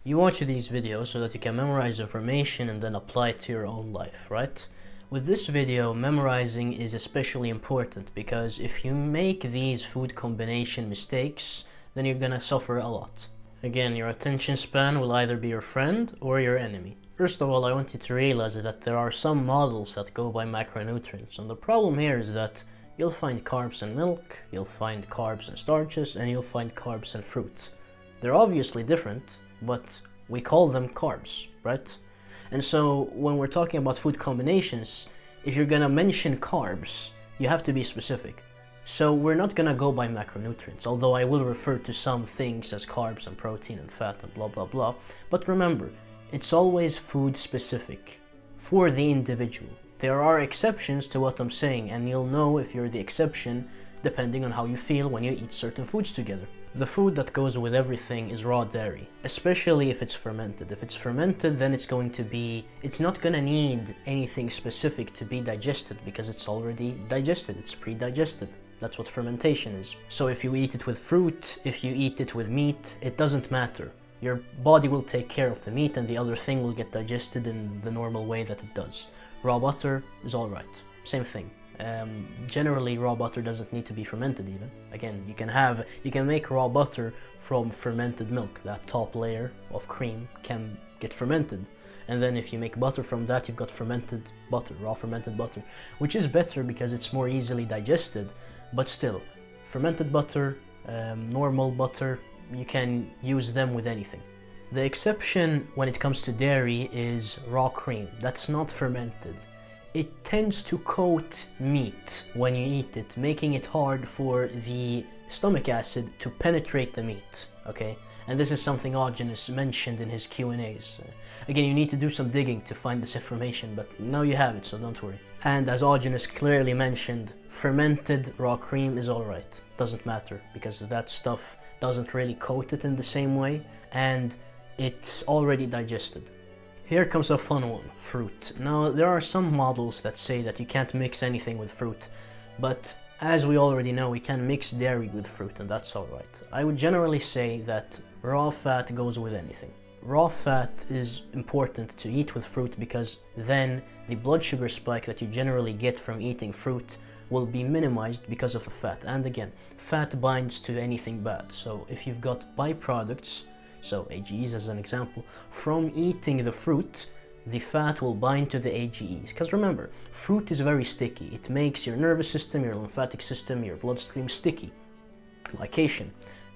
You watch these videos so that you can memorize information and then apply it to your own life, right? With this video, memorizing is especially important because if you make these food combination mistakes, then you're gonna suffer a lot. Again, your attention span will either be your friend or your enemy. First of all, I want you to realize that there are some models that go by macronutrients, and the problem here is that you'll find carbs in milk, you'll find carbs in starches, and you'll find carbs in fruits. They're obviously different, but we call them carbs, right? And so when we're talking about food combinations, if you're gonna mention carbs, you have to be specific. So we're not gonna go by macronutrients, although I will refer to some things as carbs and protein and fat and blah blah blah. But remember, it's always food specific for the individual. There are exceptions to what I'm saying, and you'll know if you're the exception depending on how you feel when you eat certain foods together. The food that goes with everything is raw dairy, especially if it's fermented. If it's fermented, then it's not gonna need anything specific to be digested because it's already digested, it's pre-digested. That's what fermentation is. So if you eat it with fruit, if you eat it with meat, it doesn't matter. Your body will take care of the meat and the other thing will get digested in the normal way that it does. Raw butter is alright, same thing. Generally, raw butter doesn't need to be fermented even. Again, you can make raw butter from fermented milk. That top layer of cream can get fermented. And then if you make butter from that, you've got fermented butter, raw fermented butter, which is better because it's more easily digested. But still, fermented butter, normal butter, you can use them with anything. The exception when it comes to dairy is raw cream. That's not fermented. It tends to coat meat when you eat it, making it hard for the stomach acid to penetrate the meat, okay? And this is something Augenis mentioned in his Q&As. Again, you need to do some digging to find this information, but now you have it, so don't worry. And as Augenis clearly mentioned, fermented raw cream is alright. Doesn't matter, because that stuff doesn't really coat it in the same way, and it's already digested. Here comes a fun one, fruit. Now, there are some models that say that you can't mix anything with fruit, but as we already know, we can mix dairy with fruit, and that's alright. I would generally say that raw fat goes with anything. Raw fat is important to eat with fruit because then the blood sugar spike that you generally get from eating fruit will be minimized because of the fat. And again, fat binds to anything bad. So if you've got byproducts, so AGEs as an example, from eating the fruit, the fat will bind to the AGEs. Because remember, fruit is very sticky. It makes your nervous system, your lymphatic system, your bloodstream sticky. Glycation.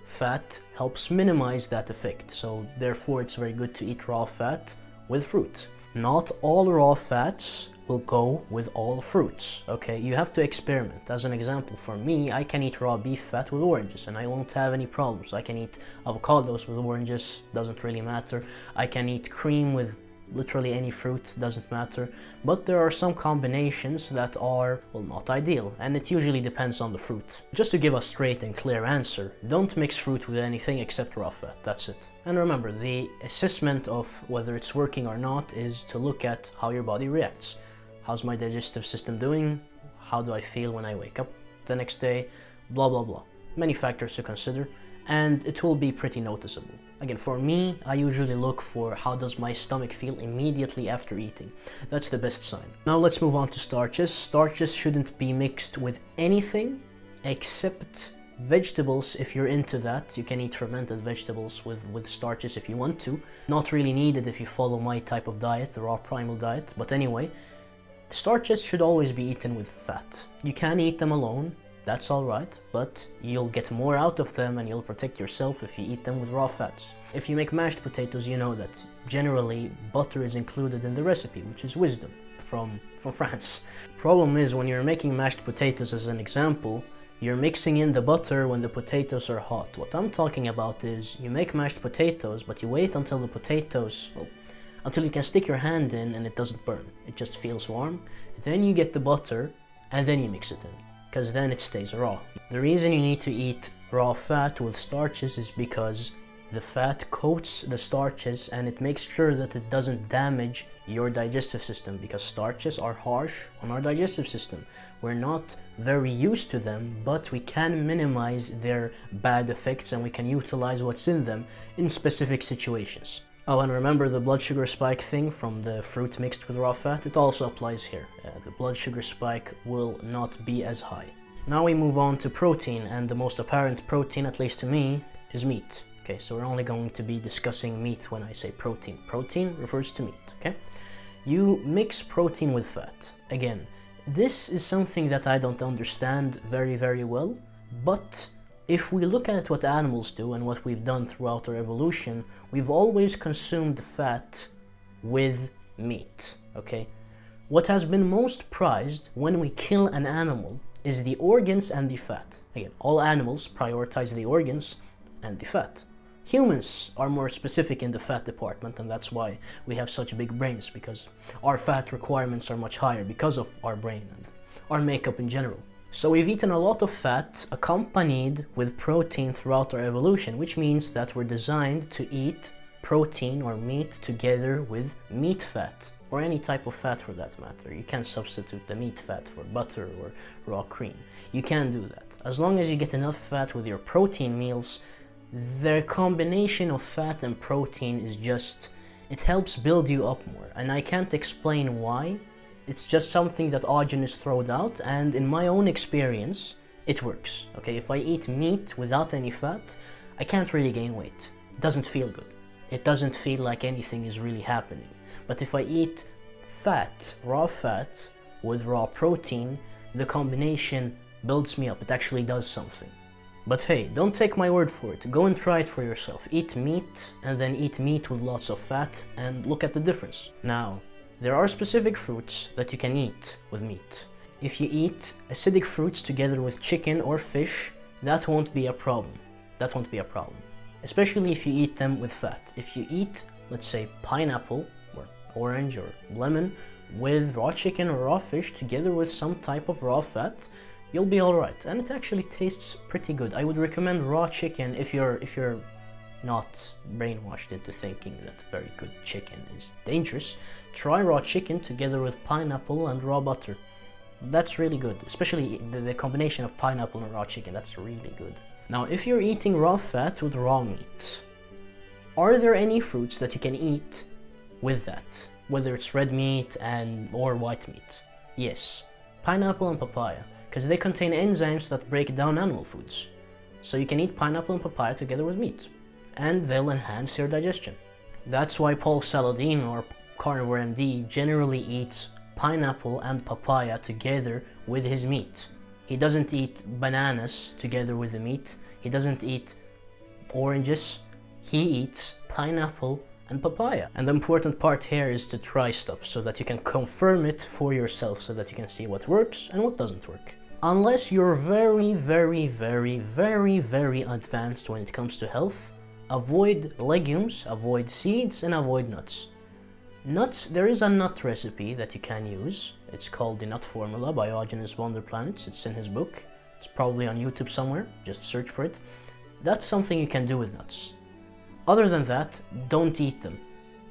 Fat helps minimize that effect, so therefore it's very good to eat raw fat with fruit. Not all raw fats will go with all fruits, okay? You have to experiment. As an example, for me, I can eat raw beef fat with oranges and I won't have any problems. I can eat avocados with oranges, doesn't really matter. I can eat cream with literally any fruit, doesn't matter. But there are some combinations that are, well, not ideal, and it usually depends on the fruit. Just to give a straight and clear answer, don't mix fruit with anything except raw fat, that's it. And remember, the assessment of whether it's working or not is to look at how your body reacts. How's my digestive system doing? How do I feel when I wake up the next day? Blah blah blah. Many factors to consider, and it will be pretty noticeable. Again, for me, I usually look for how does my stomach feel immediately after eating. That's the best sign. Now let's move on to starches. Starches shouldn't be mixed with anything except vegetables. If you're into that, you can eat fermented vegetables with starches if you want to. Not really needed if you follow my type of diet, the raw primal diet, but anyway, starches should always be eaten with fat. You can eat them alone, that's alright, but you'll get more out of them and you'll protect yourself if you eat them with raw fats. If you make mashed potatoes, you know that generally butter is included in the recipe, which is wisdom from France. Problem is, when you're making mashed potatoes as an example, you're mixing in the butter when the potatoes are hot. What I'm talking about is you make mashed potatoes, but you wait until the potatoes, well, until you can stick your hand in and it doesn't burn. It just feels warm. Then you get the butter and then you mix it in, because then it stays raw. The reason you need to eat raw fat with starches is because the fat coats the starches and it makes sure that it doesn't damage your digestive system, because starches are harsh on our digestive system. We're not very used to them, but we can minimize their bad effects and we can utilize what's in them in specific situations. Oh, and remember the blood sugar spike thing from the fruit mixed with raw fat? It also applies here. The blood sugar spike will not be as high. Now we move on to protein, and the most apparent protein, at least to me, is meat. Okay, so we're only going to be discussing meat when I say protein. Protein refers to meat, okay? You mix protein with fat. Again, this is something that I don't understand very well, but if we look at what animals do and what we've done throughout our evolution, we've always consumed fat with meat, okay? What has been most prized when we kill an animal is the organs and the fat. Again, all animals prioritize the organs and the fat. Humans are more specific in the fat department, and that's why we have such big brains, because our fat requirements are much higher because of our brain and our makeup in general. So we've eaten a lot of fat accompanied with protein throughout our evolution, which means that we're designed to eat protein or meat together with meat fat, or any type of fat for that matter. You can't substitute the meat fat for butter or raw cream. You can do that. As long as you get enough fat with your protein meals, the combination of fat and protein is just, it helps build you up more. And I can't explain why. It's just something that Augenis throwed out, and in my own experience, it works. Okay, if I eat meat without any fat, I can't really gain weight. It doesn't feel good. It doesn't feel like anything is really happening. But if I eat fat, raw fat, with raw protein, the combination builds me up. It actually does something. But hey, don't take my word for it. Go and try it for yourself. Eat meat, and then eat meat with lots of fat, and look at the difference. Now, there are specific fruits that you can eat with meat. If you eat acidic fruits together with chicken or fish, that won't be a problem. That won't be a problem. Especially if you eat them with fat. If you eat, let's say, pineapple or orange or lemon with raw chicken or raw fish together with some type of raw fat, you'll be alright. And it actually tastes pretty good. I would recommend raw chicken if you're not brainwashed into thinking that very good chicken is dangerous. Try raw chicken together with pineapple and raw butter. That's really good, especially the combination of pineapple and raw chicken. That's really good. Now, if you're eating raw fat with raw meat, are there any fruits that you can eat with that? Whether it's red meat or white meat? Yes, pineapple and papaya, because they contain enzymes that break down animal foods. So you can eat pineapple and papaya together with meat, and they'll enhance your digestion. That's why Paul Saladino, or Carnivore MD, generally eats pineapple and papaya together with his meat. He doesn't eat bananas together with the meat. He doesn't eat oranges. He eats pineapple and papaya. And the important part here is to try stuff so that you can confirm it for yourself, so that you can see what works and what doesn't work. Unless you're very advanced when it comes to health, avoid legumes, avoid seeds, and avoid nuts. Nuts, there is a nut recipe that you can use. It's called the Nut Formula by Augenis Wonder Planets. It's in his book. It's probably on YouTube somewhere. Just search for it. That's something you can do with nuts. Other than that, don't eat them.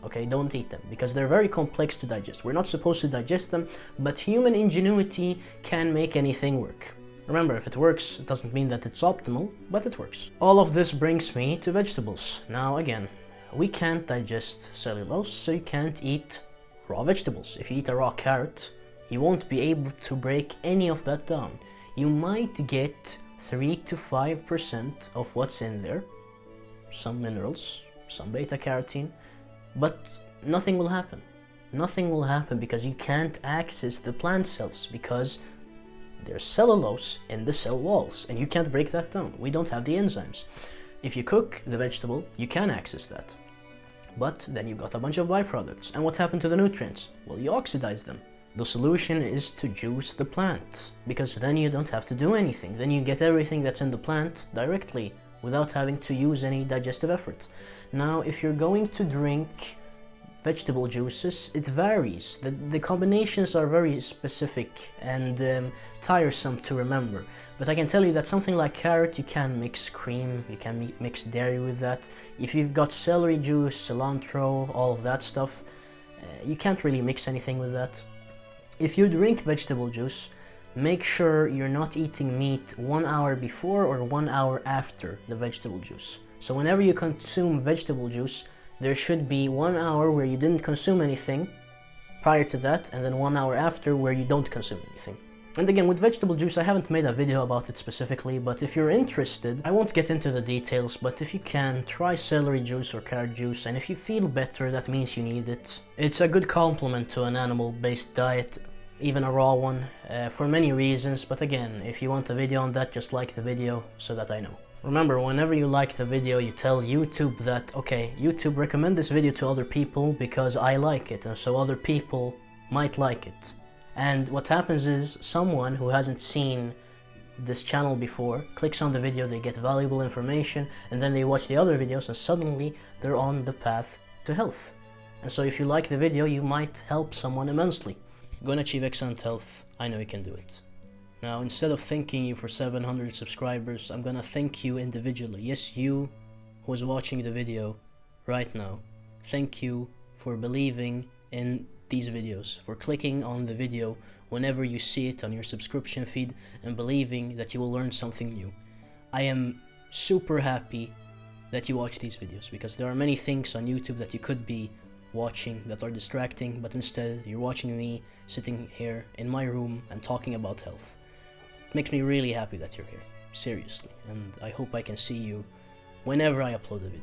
Okay, don't eat them, because they're very complex to digest. We're not supposed to digest them, but human ingenuity can make anything work. Remember, if it works, it doesn't mean that it's optimal, but it works. All of this brings me to vegetables. Now again, we can't digest cellulose, so you can't eat raw vegetables. If you eat a raw carrot, you won't be able to break any of that down. You might get 3 to 5% of what's in there, some minerals, some beta carotene, but nothing will happen. Nothing will happen because you can't access the plant cells, because there's cellulose in the cell walls and you can't break that down. We don't have the enzymes. If you cook the vegetable, you can access that. But then you've got a bunch of byproducts. And what happened to the nutrients? Well, you oxidize them. The solution is to juice the plant, because then you don't have to do anything. Then you get everything that's in the plant directly without having to use any digestive effort. Now, if you're going to drink vegetable juices, it varies. The combinations are very specific and tiresome to remember. But I can tell you that something like carrot, you can mix cream, you can mix dairy with that. If you've got celery juice, cilantro, all of that stuff, you can't really mix anything with that. If you drink vegetable juice, make sure you're not eating meat 1 hour before or 1 hour after the vegetable juice. So whenever you consume vegetable juice, there should be 1 hour where you didn't consume anything prior to that, and then 1 hour after where you don't consume anything. And again, with vegetable juice, I haven't made a video about it specifically, but if you're interested, I won't get into the details, but if you can, try celery juice or carrot juice, and if you feel better, that means you need it. It's a good complement to an animal-based diet, even a raw one, for many reasons, but again, if you want a video on that, just like the video so that I know. Remember, whenever you like the video, you tell YouTube that, okay, YouTube, recommend this video to other people because I like it, and so other people might like it. And what happens is, someone who hasn't seen this channel before clicks on the video, they get valuable information, and then they watch the other videos, and suddenly they're on the path to health. And so if you like the video, you might help someone immensely. Gonna achieve excellent health, I know you can do it. Now, instead of thanking you for 700 subscribers, I'm gonna thank you individually. Yes, you who is watching the video right now. Thank you for believing in these videos, for clicking on the video whenever you see it on your subscription feed and believing that you will learn something new. I am super happy that you watch these videos, because there are many things on YouTube that you could be watching that are distracting, but instead you're watching me sitting here in my room and talking about health. It makes me really happy that you're here, seriously, and I hope I can see you whenever I upload a video.